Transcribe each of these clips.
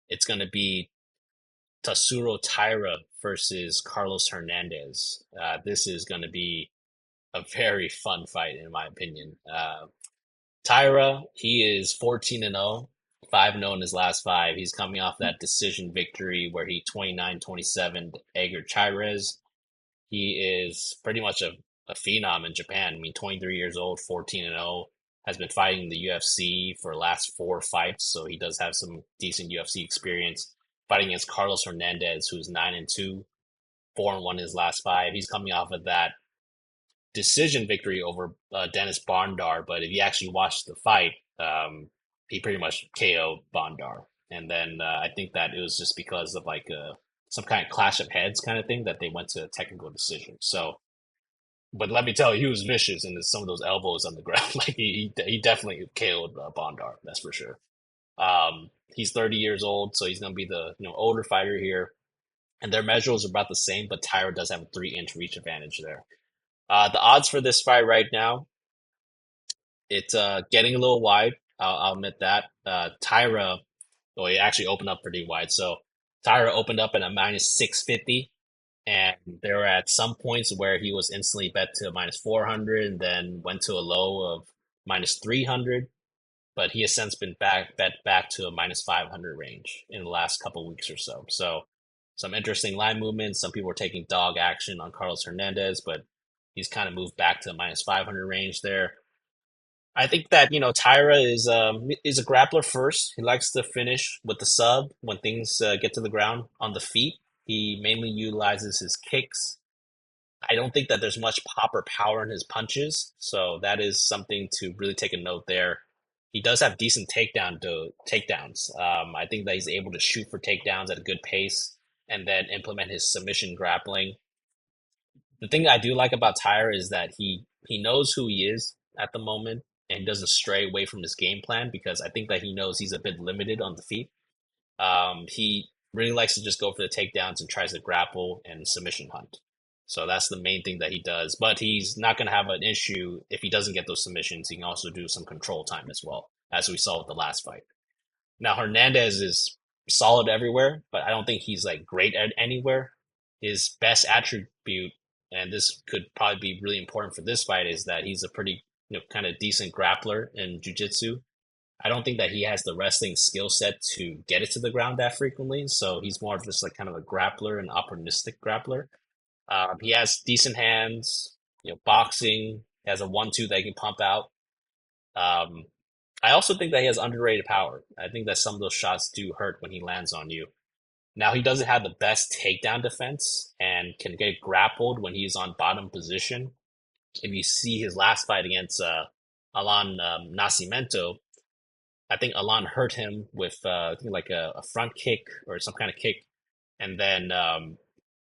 It's going to be Tatsuro Taira versus Carlos Hernandez. This is going to be a very fun fight, in my opinion. Taira, he is 14-0, 5-0 in his last five. He's coming off that decision victory where he 29-27 Edgar Chairez. He is pretty much a phenom in Japan. I mean, 23 years old, 14-0, has been fighting in the UFC for the last four fights, so he does have some decent UFC experience. Fighting against Carlos Hernandez, who's 9-2, 4-1 in his last five. He's coming off of that decision victory over Dennis Bondar, but if you actually watch the fight, he pretty much KO'd Bondar. And then I think that it was just because of like some kind of clash of heads kind of thing that they went to a technical decision. So, but let me tell you, he was vicious in some of those elbows on the ground. Like he definitely KO'd Bondar, that's for sure. He's 30 years old, so he's gonna be the older fighter here. And their measurables are about the same, but Tyra does have a 3-inch reach advantage there. The odds for this fight right now, it's getting a little wide. I'll admit that. Tyra, well, he actually opened up pretty wide. So Tyra opened up at a minus 650, and there were at some points where he was instantly bet to minus 400 and then went to a low of minus 300. But he has since been bet back to a minus 500 range in the last couple weeks or so. So some interesting line movements. Some people were taking dog action on Carlos Hernandez, but he's kind of moved back to the minus 500 range there. I think that Tyra is a grappler first. He likes to finish with the sub when things get to the ground on the feet. He mainly utilizes his kicks. I don't think that there's much pop or power in his punches, so that is something to really take a note there. He does have decent takedowns. I think that he's able to shoot for takedowns at a good pace and then implement his submission grappling. The thing I do like about Tyre is that he knows who he is at the moment and doesn't stray away from his game plan because I think that he knows he's a bit limited on the feet. He really likes to just go for the takedowns and tries to grapple and submission hunt. So that's the main thing that he does. But he's not going to have an issue if he doesn't get those submissions. He can also do some control time as well, as we saw with the last fight. Now Hernandez is solid everywhere, but I don't think he's like great at anywhere. His best attribute, and this could probably be really important for this fight, is that he's a pretty kind of decent grappler in jiu-jitsu. I don't think that he has the wrestling skill set to get it to the ground that frequently, so he's more of just like kind of a grappler, an opportunistic grappler. He has decent hands, boxing. He has a 1-2 that he can pump out. Um, I also think that he has underrated power. I think that some of those shots do hurt when he lands on you. Now, he doesn't have the best takedown defense and can get grappled when he's on bottom position. If you see his last fight against Allan Nascimento, I think Allan hurt him with I think like a front kick or some kind of kick, and then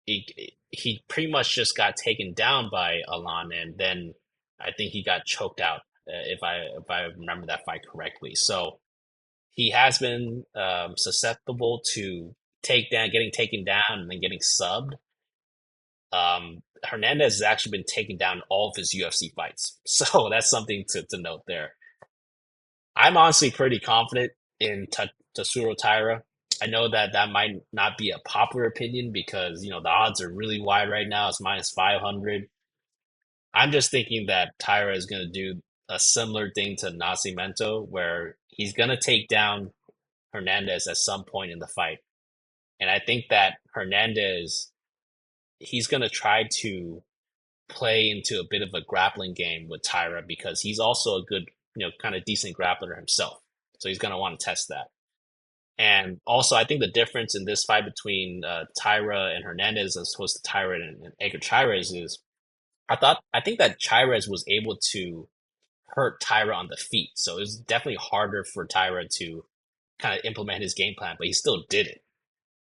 he pretty much just got taken down by Allan, and then I think he got choked out if I remember that fight correctly. So he has been susceptible to getting taken down and then getting subbed. Hernandez has actually been taken down all of his UFC fights, so that's something to note there. I'm honestly pretty confident in Tatsuro Taira. I know that that might not be a popular opinion because the odds are really wide right now. It's minus 500. I'm just thinking that Taira is going to do a similar thing to Nascimento, where he's going to take down Hernandez at some point in the fight. And I think that Hernandez, he's going to try to play into a bit of a grappling game with Taira because he's also a good, kind of decent grappler himself. So he's going to want to test that. And also, I think the difference in this fight between Taira and Hernandez as opposed to Taira and Edgar Chairez is I think that Chairez was able to hurt Taira on the feet. So it was definitely harder for Taira to kind of implement his game plan, but he still did it.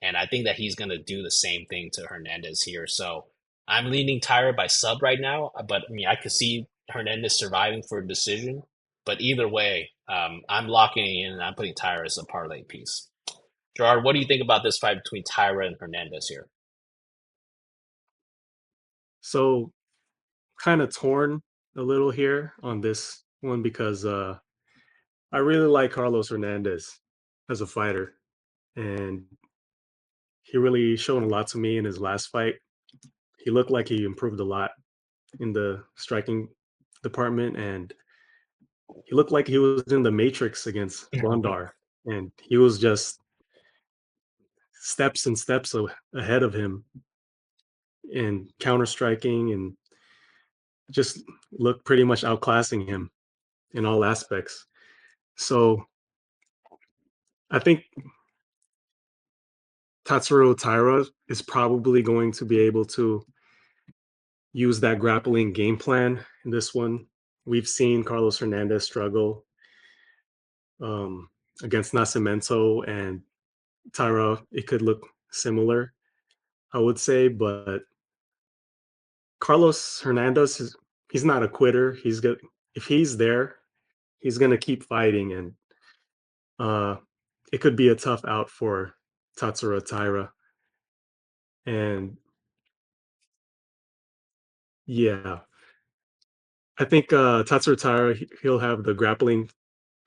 And I think that he's going to do the same thing to Hernandez here. So I'm leaning Taira by sub right now, but I mean, I could see Hernandez surviving for a decision. But either way, I'm locking in and I'm putting Taira as a parlay piece. Gerard, what do you think about this fight between Taira and Hernandez here? So kind of torn a little here on this one because I really like Carlos Hernandez as a fighter. and he really showed a lot to me in his last fight. He looked like he improved a lot in the striking department, and he looked like he was in the Matrix against Bondar, and he was just steps and steps ahead of him in counter striking and just looked pretty much outclassing him in all aspects. So I think Tatsuro Taira is probably going to be able to use that grappling game plan in this one. We've seen Carlos Hernandez struggle um, against Nascimento and Taira. It could look similar, I would say, but Carlos Hernandez he's not a quitter. He's good if he's there, he's gonna keep fighting, and uh, it could be a tough out for Tatsuro Taira. And yeah, I think Tatsuro Taira he'll have the grappling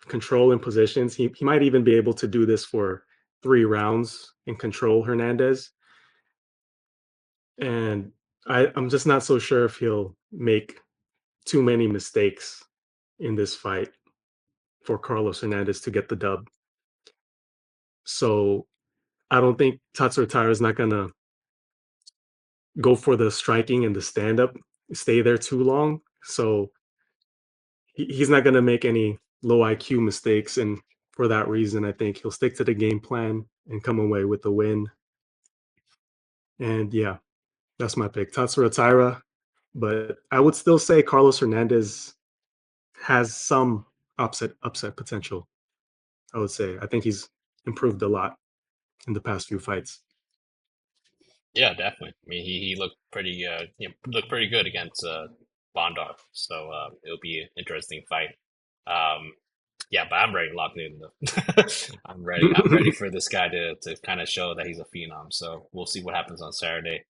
control in positions. He might even be able to do this for 3 rounds and control Hernandez. And I'm just not so sure if he'll make too many mistakes in this fight for Carlos Hernandez to get the dub. So I don't think Tatsuro Taira is not gonna go for the striking and the stand up, stay there too long. So he's not gonna make any low IQ mistakes, and for that reason, I think he'll stick to the game plan and come away with the win. And yeah, that's my pick, Tatsuro Taira. But I would still say Carlos Hernandez has some upset potential. I would say I think he's improved a lot in the past few fights. Yeah, definitely. I mean, he looked pretty looked pretty good against Bondar, so it'll be an interesting fight. Um, yeah, but I'm ready to lock in though. I'm ready. I'm ready for this guy to kind of show that he's a phenom. So we'll see what happens on Saturday.